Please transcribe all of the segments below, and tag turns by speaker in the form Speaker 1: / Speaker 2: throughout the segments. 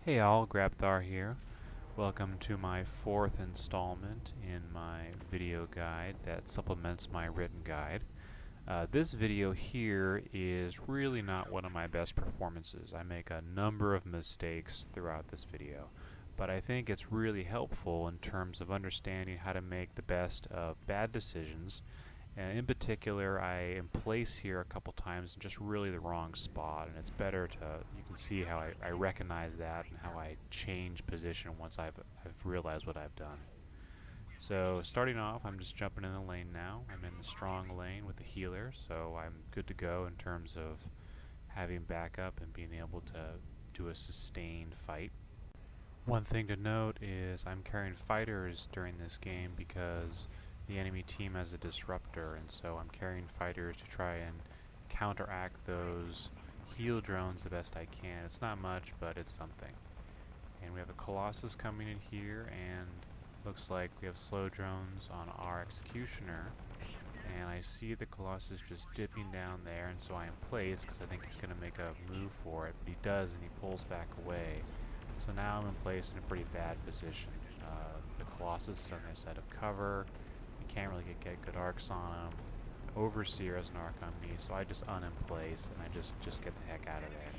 Speaker 1: Hey all, Grabthar here. Welcome to my fourth installment in my video guide that supplements my written guide. This video here is really not one of my best performances. I make a number of mistakes throughout this video, but I think it's really helpful in terms of understanding how to make the best of bad decisions. And in particular, I am placed here a couple times in just really the wrong spot, and it's better to, you can see how I recognize that and how I change position once I've realized what I've done. So starting off, I'm just jumping in the lane now. I'm in the strong lane with the healer, so I'm good to go in terms of having backup and being able to do a sustained fight. One thing to note is I'm carrying fighters during this game because the enemy team has a disruptor, and so I'm carrying fighters to try and counteract those heal drones the best I can. It's not much, but it's something. And we have a Colossus coming in here, and looks like we have slow drones on our Executioner. And I see the Colossus just dipping down there, and so I am placed because I think he's going to make a move for it, but he does, and he pulls back away. So now I'm in place in a pretty bad position. The Colossus is on a set of cover. Can't really get good arcs on him. Overseer has an arc on me, so I just un-in-place and I just get the heck out of there.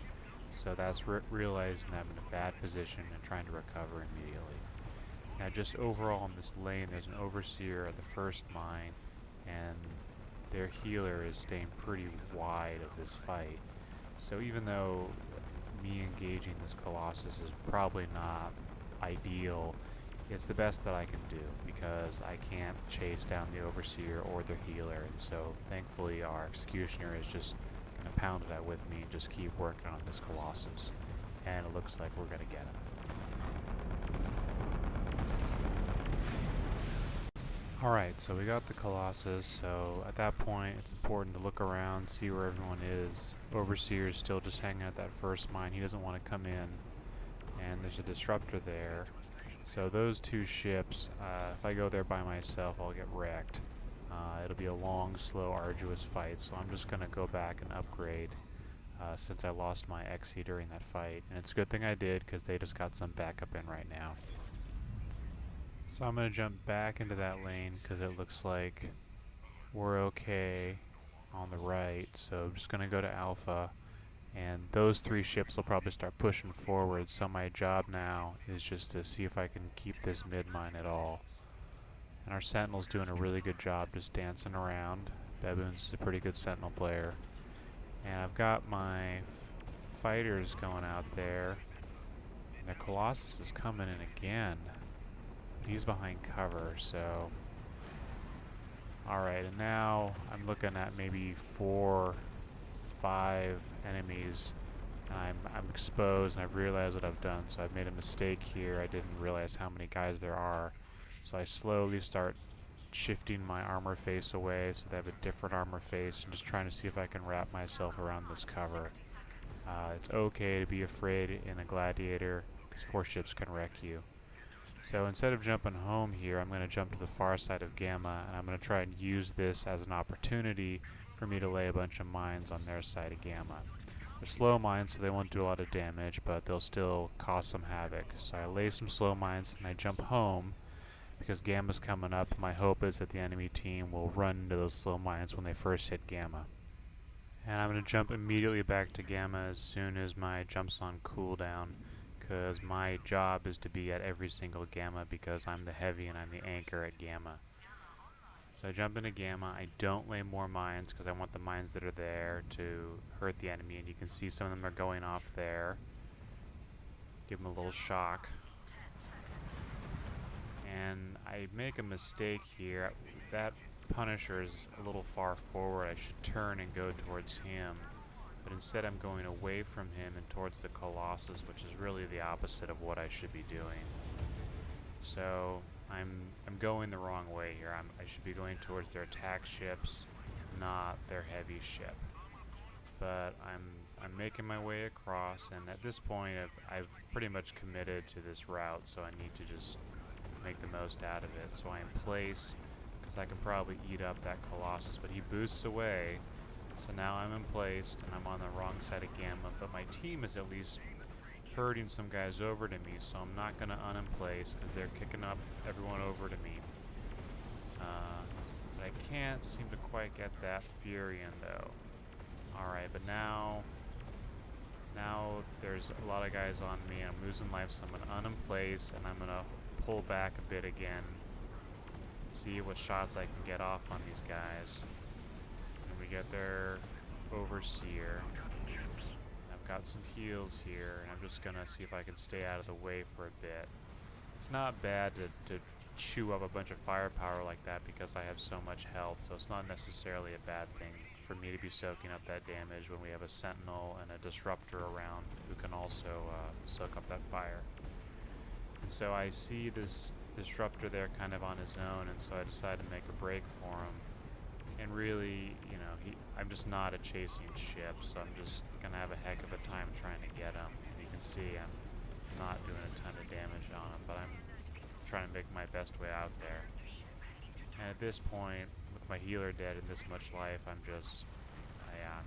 Speaker 1: So that's realizing that I'm in a bad position and trying to recover immediately. Now just overall in this lane, there's an Overseer at the first mine, and their healer is staying pretty wide of this fight. So even though me engaging this Colossus is probably not ideal, it's the best that I can do because I can't chase down the Overseer or their healer, and so thankfully our Executioner is just going to pound it out with me and just keep working on this Colossus, and it looks like we're going to get him. Alright, so we got the Colossus, so at that point it's important to look around, see where everyone is. Overseer is still just hanging at that first mine, he doesn't want to come in, and there's a disruptor there. So those two ships, if I go there by myself, I'll get wrecked. It'll be a long, slow, arduous fight, so I'm just going to go back and upgrade since I lost my Exi during that fight. And it's a good thing I did because they just got some backup in right now. So I'm going to jump back into that lane because it looks like we're okay on the right. So I'm just going to go to Alpha. And those three ships will probably start pushing forward, so my job now is just to see if I can keep this mid-mine at all. And our Sentinel's doing a really good job just dancing around. Baboon's a pretty good Sentinel player. And I've got my fighters going out there. And the Colossus is coming in again. He's behind cover, so... Alright, and now I'm looking at maybe 4-5 enemies, and I'm exposed, and I've realized what I've done. So I've made a mistake here. I didn't realize how many guys there are, so I slowly start shifting my armor face away so they have a different armor face, and just trying to see if I can wrap myself around this cover. It's okay to be afraid in a Gladiator because 4 ships can wreck you. So instead of jumping home here, I'm going to jump to the far side of Gamma, and I'm going to try and use this as an opportunity for me to lay a bunch of mines on their side of Gamma. They're slow mines, so they won't do a lot of damage, but they'll still cause some havoc. So I lay some slow mines and I jump home because Gamma's coming up. My hope is that the enemy team will run into those slow mines when they first hit Gamma. And I'm going to jump immediately back to Gamma as soon as my jump's on cooldown, because my job is to be at every single Gamma because I'm the heavy and I'm the anchor at Gamma. So I jump into Gamma. I don't lay more mines because I want the mines that are there to hurt the enemy, and you can see some of them are going off there. Give them a little shock. And I make a mistake here. That Punisher is a little far forward. I should turn and go towards him, but instead I'm going away from him and towards the Colossus, which is really the opposite of what I should be doing. So I'm going the wrong way here. I should be going towards their attack ships, not their heavy ship. But I'm making my way across, and at this point I've pretty much committed to this route, so I need to just make the most out of it. So I am placed because I can probably eat up that Colossus, but he boosts away. So now I'm in place, and I'm on the wrong side of Gamma, but my team is at least herding some guys over to me, so I'm not going to unemplace because they're kicking up everyone over to me. But I can't seem to quite get that Fury in though. Alright, but now there's a lot of guys on me. I'm losing life, so I'm going to unemplace and I'm going to pull back a bit again. See what shots I can get off on these guys. And we get their Overseer. I've got some heals here, and I'm just gonna see if I can stay out of the way for a bit. It's not bad to chew up a bunch of firepower like that because I have so much health, so it's not necessarily a bad thing for me to be soaking up that damage when we have a Sentinel and a Disruptor around who can also soak up that fire. And so I see this Disruptor there kind of on his own, and so I decided to make a break for him. And really, you know, I'm just not a chasing ship, so I'm just gonna have a heck of a time trying to get him. And you can see I'm not doing a ton of damage on him, but I'm trying to make my best way out there. And at this point, with my healer dead and this much life, I'm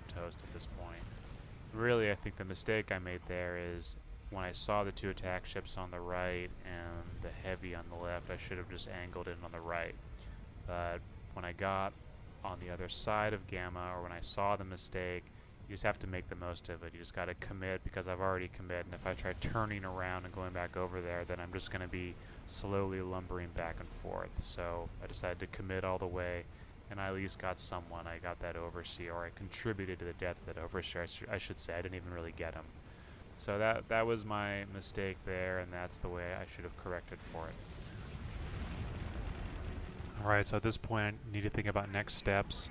Speaker 1: toast at this point. Really, I think the mistake I made there is when I saw the two attack ships on the right and the heavy on the left, I should have just angled in on the right. But when I got on the other side of Gamma, or when I saw the mistake, you just have to make the most of it. You just got to commit, because I've already committed, and if I try turning around and going back over there, then I'm just going to be slowly lumbering back and forth. So I decided to commit all the way, and I at least got someone. I got that Overseer, or I contributed to the death of that Overseer, I should say. I didn't even really get him. So that was my mistake there, and that's the way I should have corrected for it. Alright, so at this point I need to think about next steps.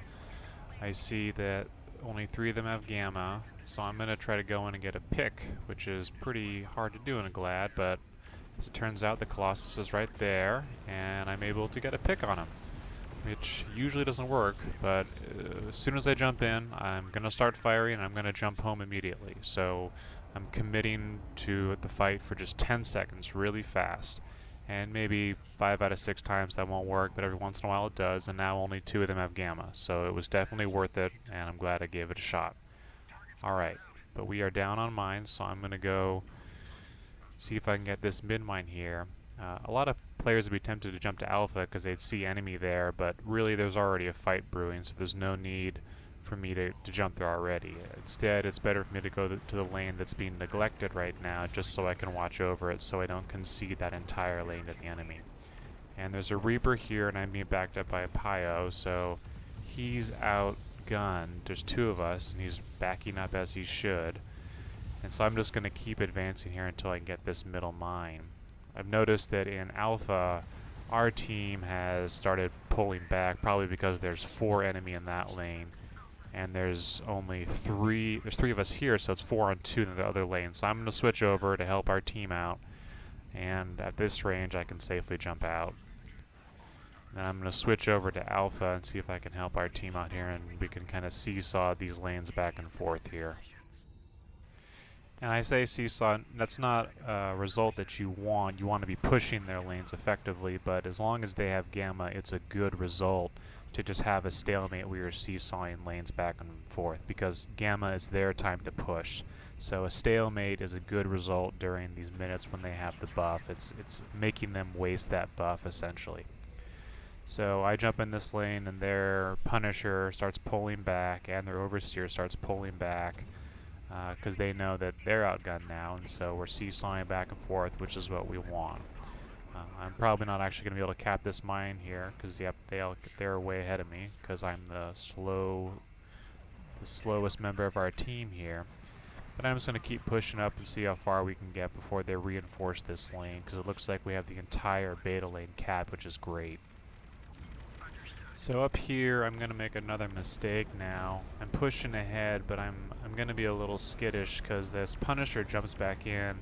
Speaker 1: I see that only 3 of them have Gamma, so I'm going to try to go in and get a pick, which is pretty hard to do in a Glad, but as it turns out the Colossus is right there, and I'm able to get a pick on him, which usually doesn't work, but as soon as I jump in, I'm going to start firing and I'm going to jump home immediately. So I'm committing to the fight for just 10 seconds, really fast. And maybe 5 out of 6 times that won't work, but every once in a while it does, and now only 2 of them have Gamma. So it was definitely worth it, and I'm glad I gave it a shot. Alright, but we are down on mines, so I'm going to go see if I can get this mid-mine here. A lot of players would be tempted to jump to Alpha because they'd see enemy there, but really there's already a fight brewing, so there's no need for me to jump there already. Instead, it's better for me to go to the lane that's being neglected right now, just so I can watch over it, so I don't concede that entire lane to the enemy. And there's a Reaper here, and I'm being backed up by a Pyro, so he's outgunned. There's 2 of us, and he's backing up as he should. And so I'm just going to keep advancing here until I can get this middle mine. I've noticed that in Alpha, our team has started pulling back, probably because there's 4 enemy in that lane. And there's only 3 of us here, so it's 4 on 2 in the other lane. So I'm going to switch over to help our team out, and at this range I can safely jump out. And I'm going to switch over to Alpha and see if I can help our team out here, and we can kind of seesaw these lanes back and forth here. And I say seesaw, that's not a result that you want. You want to be pushing their lanes effectively, but as long as they have Gamma, it's a good result to just have a stalemate where you're seesawing lanes back and forth, because Gamma is their time to push. So a stalemate is a good result during these minutes when they have the buff. It's making them waste that buff, essentially. So I jump in this lane, and their Punisher starts pulling back, and their Overseer starts pulling back, because they know that they're outgunned now, and so we're seesawing back and forth, which is what we want. I'm probably not actually going to be able to cap this mine here, because yep, they're way ahead of me, because I'm the slowest member of our team here. But I'm just going to keep pushing up and see how far we can get before they reinforce this lane, because it looks like we have the entire beta lane capped, which is great. So up here, I'm going to make another mistake now. I'm pushing ahead, but I'm going to be a little skittish, because this Punisher jumps back in,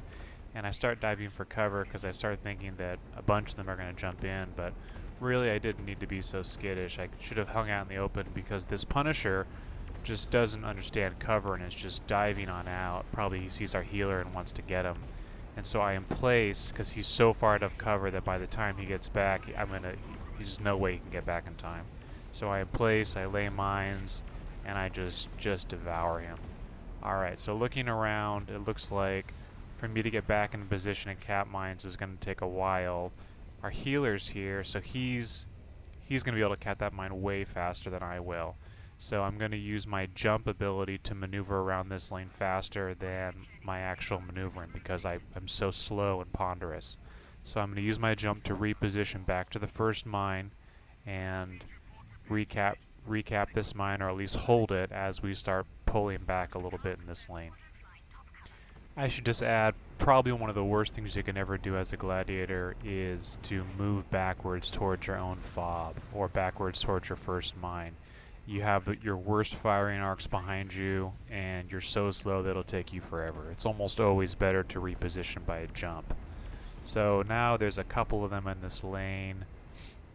Speaker 1: and I start diving for cover because I start thinking that a bunch of them are going to jump in, but really I didn't need to be so skittish. I should have hung out in the open, because this Punisher just doesn't understand cover and is just diving on out. Probably he sees our healer and wants to get him. And so I am placed, because he's so far out of cover that by the time he gets back, there's no way he can get back in time. So I am placed, I lay mines, and I just devour him. Alright, so looking around, it looks like for me to get back in position and cap mines is going to take a while. Our healer's here, so he's going to be able to cap that mine way faster than I will. So I'm going to use my jump ability to maneuver around this lane faster than my actual maneuvering because I'm so slow and ponderous. So I'm going to use my jump to reposition back to the first mine and recap this mine, or at least hold it as we start pulling back a little bit in this lane. I should just add, probably one of the worst things you can ever do as a gladiator is to move backwards towards your own fob or backwards towards your first mine. You have your worst firing arcs behind you, and you're so slow that it'll take you forever. It's almost always better to reposition by a jump. So now there's a couple of them in this lane.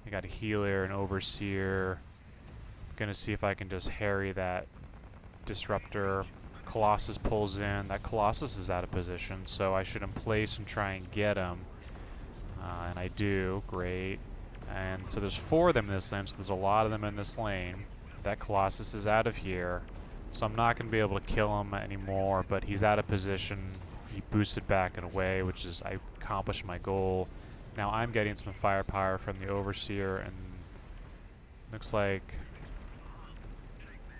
Speaker 1: I got a healer, an overseer. I'm gonna see if I can just harry that disruptor. Colossus pulls in. That Colossus is out of position, so I should emplace and try and get him. And I do. Great. And so there's 4 of them in this lane, so there's a lot of them in this lane. That Colossus is out of here, so I'm not going to be able to kill him anymore, but he's out of position. He boosted back and away, which is, I accomplished my goal. Now I'm getting some firepower from the Overseer, and looks like,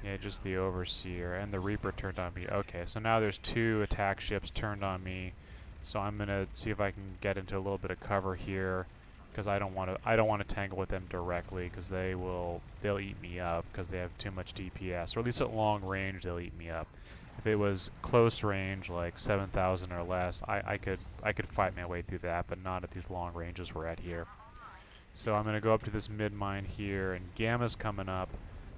Speaker 1: yeah, just the Overseer, and the Reaper turned on me. Okay, so now there's 2 attack ships turned on me, so I'm going to see if I can get into a little bit of cover here, because I don't want to tangle with them directly, because they'll eat me up because they have too much DPS, or at least at long range they'll eat me up. If it was close range, like 7,000 or less, I could fight my way through that, but not at these long ranges we're at here. So I'm going to go up to this mid mine here, and Gamma's coming up,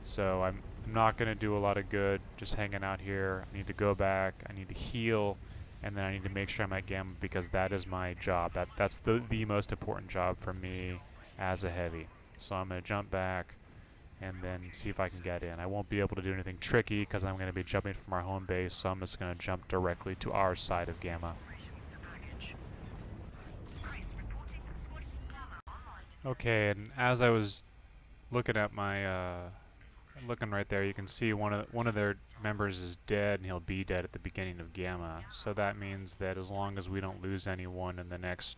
Speaker 1: so I'm not going to do a lot of good just hanging out here. I need to go back, I need to heal, and then I need to make sure I'm at Gamma because that is my job. That's the most important job for me as a heavy. So I'm going to jump back and then see if I can get in. I won't be able to do anything tricky because I'm going to be jumping from our home base, so I'm just going to jump directly to our side of Gamma. Okay, and as I was looking at my looking right there, you can see one of their members is dead, and he'll be dead at the beginning of Gamma. So that means that as long as we don't lose anyone in the next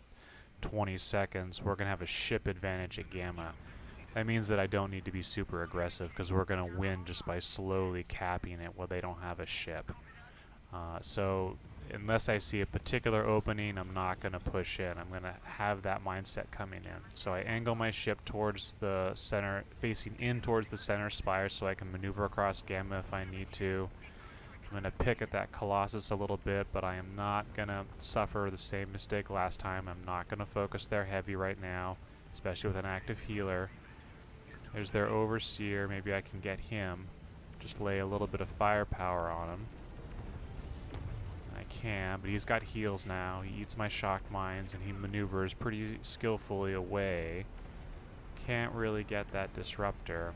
Speaker 1: 20 seconds, we're going to have a ship advantage at Gamma. That means that I don't need to be super aggressive because we're going to win just by slowly capping it while they don't have a ship. So unless I see a particular opening, I'm not going to push in. I'm going to have that mindset coming in. So I angle my ship towards the center, facing in towards the center spire so I can maneuver across Gamma if I need to. I'm going to pick at that Colossus a little bit, but I am not going to suffer the same mistake last time. I'm not going to focus their heavy right now, especially with an active healer. There's their Overseer. Maybe I can get him. Just lay a little bit of firepower on him. I can, but he's got heals now. He eats my shock mines, and he maneuvers pretty skillfully away. Can't really get that disruptor.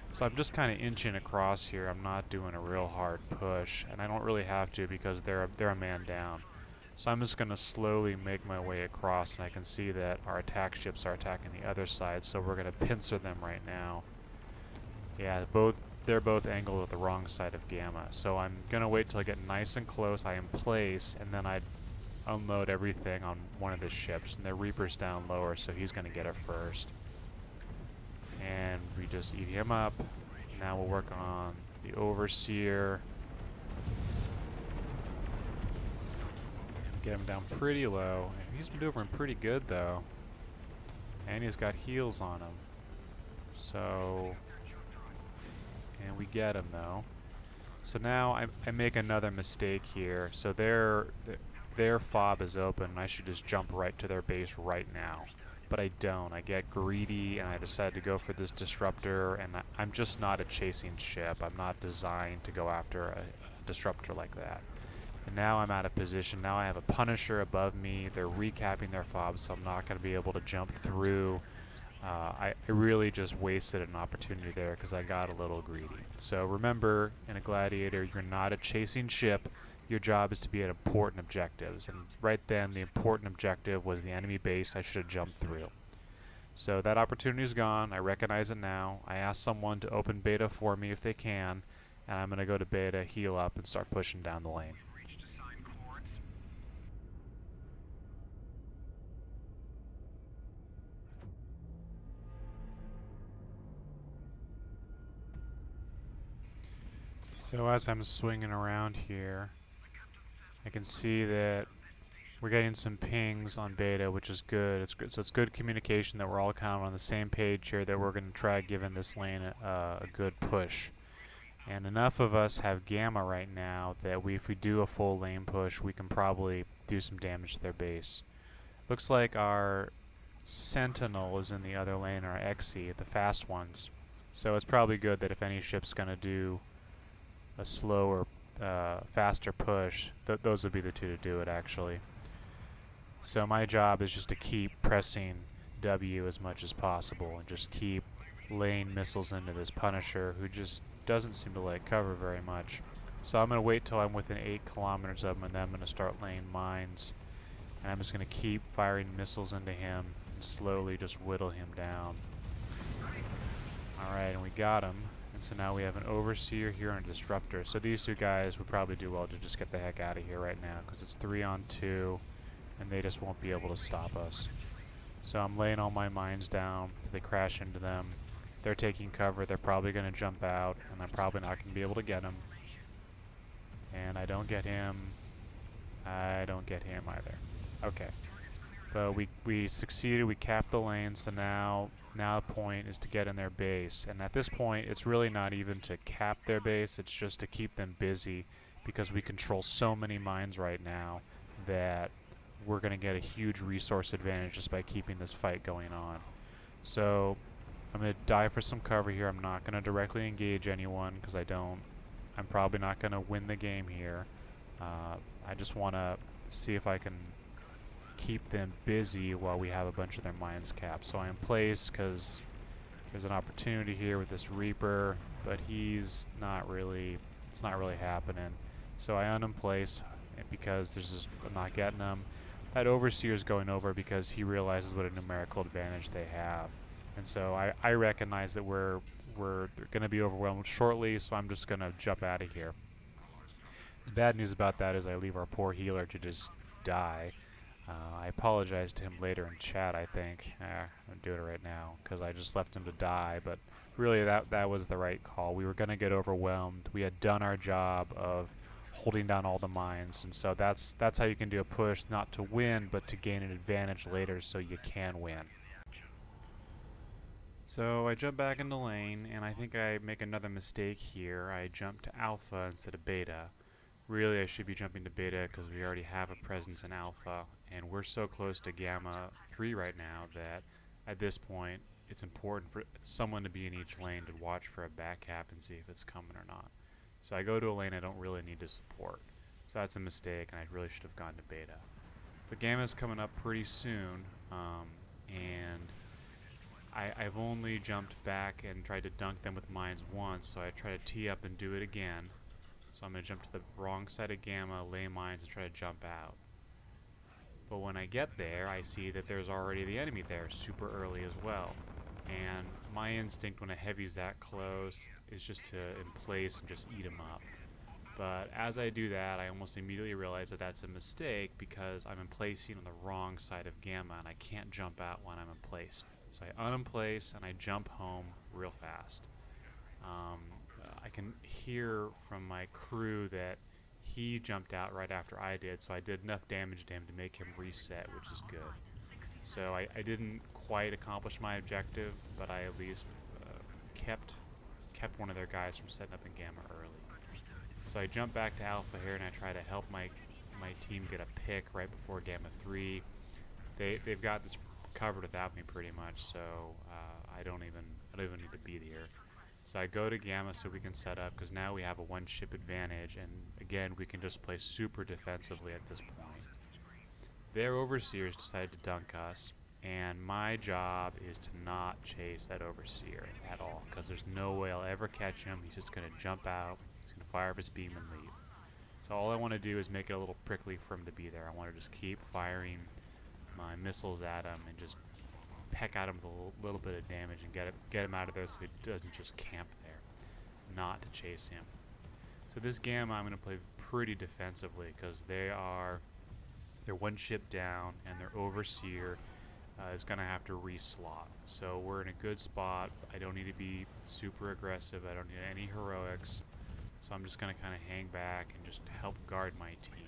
Speaker 1: So I'm just kind of inching across here. I'm not doing a real hard push, and I don't really have to because they're a man down. So I'm just going to slowly make my way across, and I can see that our attack ships are attacking the other side, so we're going to pincer them right now. Yeah, they're both angled at the wrong side of Gamma. So I'm going to wait till I get nice and close, I emplace, and then I unload everything on one of the ships. And the Reaper's down lower, so he's going to get it first. And we just eat him up. Now we'll work on the Overseer. Get him down pretty low. He's maneuvering pretty good though. And he's got heals on him. So, and we get him though. So now I make another mistake here. So their fob is open, and I should just jump right to their base right now. But I don't. I get greedy, and I decide to go for this disruptor, and I'm just not a chasing ship. I'm not designed to go after a disruptor like that. And now I'm out of position. Now I have a Punisher above me. They're recapping their fobs, so I'm not going to be able to jump through. I really just wasted an opportunity there because I got a little greedy. So remember, in a Gladiator, you're not a chasing ship. Your job is to be at important objectives. And right then, the important objective was the enemy base I should have jumped through. So that opportunity is gone. I recognize it now. I asked someone to open beta for me if they can, and I'm going to go to beta, heal up, and start pushing down the lane. So as I'm swinging around here, I can see that we're getting some pings on beta, which is good. It's good. So it's good communication that we're all kind of on the same page here, that we're going to try giving this lane a good push. And enough of us have gamma right now that if we do a full lane push, we can probably do some damage to their base. Looks like our Sentinel is in the other lane, our XE, the fast ones. So it's probably good that if any ship's going to do a slower, faster push, those would be the two to do it, actually. So my job is just to keep pressing W as much as possible and just keep laying missiles into this Punisher, who just doesn't seem to like cover very much. So I'm going to wait till I'm within 8 kilometers of him, and then I'm going to start laying mines. And I'm just going to keep firing missiles into him and slowly just whittle him down. Alright, and we got him. And so now we have an Overseer here and a Disruptor. So these two guys would probably do well to just get the heck out of here right now, because it's 3 on 2, and they just won't be able to stop us. So I'm laying all my mines down so they crash into them. They're taking cover, they're probably going to jump out, and I'm probably not going to be able to get them. And I don't get him. I don't get him either. Okay. But we succeeded, we capped the lane, so now the point is to get in their base. And at this point, it's really not even to cap their base, it's just to keep them busy, because we control so many mines right now that we're going to get a huge resource advantage just by keeping this fight going on. So I'm going to dive for some cover here. I'm not going to directly engage anyone because I'm probably not going to win the game here. I just want to see if I can keep them busy while we have a bunch of their mines capped. So I am placed because there's an opportunity here with this Reaper, but it's not really happening. So I unplace because I'm not getting them. That Overseer's going over because he realizes what a numerical advantage they have. And so I recognize that we're going to be overwhelmed shortly, so I'm just going to jump out of here. The bad news about that is I leave our poor healer to just die. I apologize to him later in chat, I think. I'm doing it right now because I just left him to die, but really that was the right call. We were going to get overwhelmed. We had done our job of holding down all the mines, and so that's how you can do a push, not to win, but to gain an advantage later so you can win. So I jump back into lane, and I think I make another mistake here. I jump to alpha instead of beta. Really, I should be jumping to beta because we already have a presence in alpha, and we're so close to gamma 3 right now that at this point it's important for someone to be in each lane to watch for a back cap and see if it's coming or not. So I go to a lane I don't really need to support. So that's a mistake, and I really should have gone to beta. But gamma's coming up pretty soon, and I've only jumped back and tried to dunk them with mines once, so I try to tee up and do it again. So I'm going to jump to the wrong side of gamma, lay mines, and try to jump out. But when I get there, I see that there's already the enemy there super early as well. And my instinct when a heavy's that close is just to emplace and just eat him up. But as I do that, I almost immediately realize that that's a mistake because I'm emplacing on the wrong side of gamma, and I can't jump out when I'm emplaced. So I unemplace and I jump home real fast. I can hear from my crew that he jumped out right after I did, so I did enough damage to him to make him reset, which is good. So I didn't quite accomplish my objective, but I at least kept one of their guys from setting up in gamma early. So I jump back to alpha here and I try to help my team get a pick right before gamma 3. They've got this covered without me pretty much, so I don't even need to be here. So I go to gamma so we can set up, because now we have a one ship advantage, and again we can just play super defensively at this point. Their Overseers decided to dunk us, and my job is to not chase that Overseer at all, because there's no way I'll ever catch him. He's just going to jump out, he's going to fire up his beam and leave. So all I want to do is make it a little prickly for him to be there. I want to just keep firing my missiles at him and just peck at him with a little bit of damage and get him out of there so he doesn't just camp there, not to chase him. So this gamma I'm going to play pretty defensively because they're one ship down and their Overseer is going to have to reslot. So we're in a good spot. I don't need to be super aggressive. I don't need any heroics. So I'm just going to kind of hang back and just help guard my team.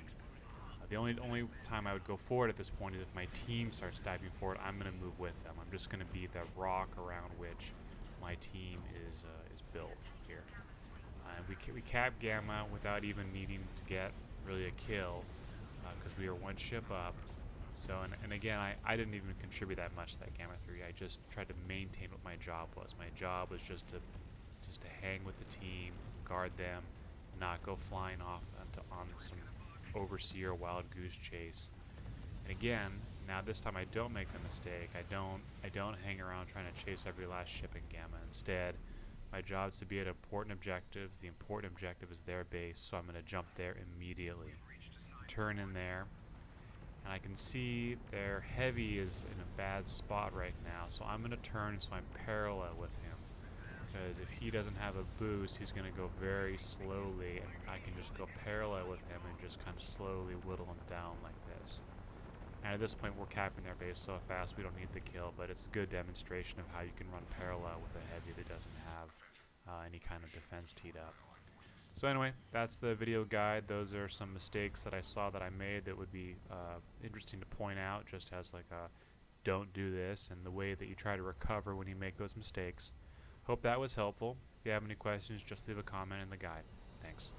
Speaker 1: The only time I would go forward at this point is if my team starts diving forward. I'm going to move with them. I'm just going to be the rock around which my team is built here. We cap Gamma without even needing to get really a kill because we are one ship up. So, and again, I didn't even contribute that much to that Gamma 3. I just tried to maintain what my job was. My job was just to hang with the team, guard them, not go flying off on some overseer wild goose chase. And again, now this time I don't make the mistake. I don't hang around trying to chase every last ship in Gamma. Instead, my job is to be at important objectives. The important objective is their base, so I'm going to jump there immediately. Turn in there. And I can see their heavy is in a bad spot right now, so I'm going to turn so I'm parallel with him. Because if he doesn't have a boost, he's going to go very slowly, and I can just go parallel with him and just kind of slowly whittle him down like this. And at this point, we're capping their base so fast we don't need the kill, but it's a good demonstration of how you can run parallel with a heavy that doesn't have any kind of defense teed up. So anyway, that's the video guide. Those are some mistakes that I saw that I made that would be interesting to point out, just as like a don't do this, and the way that you try to recover when you make those mistakes. Hope that was helpful. If you have any questions, just leave a comment in the guide. Thanks.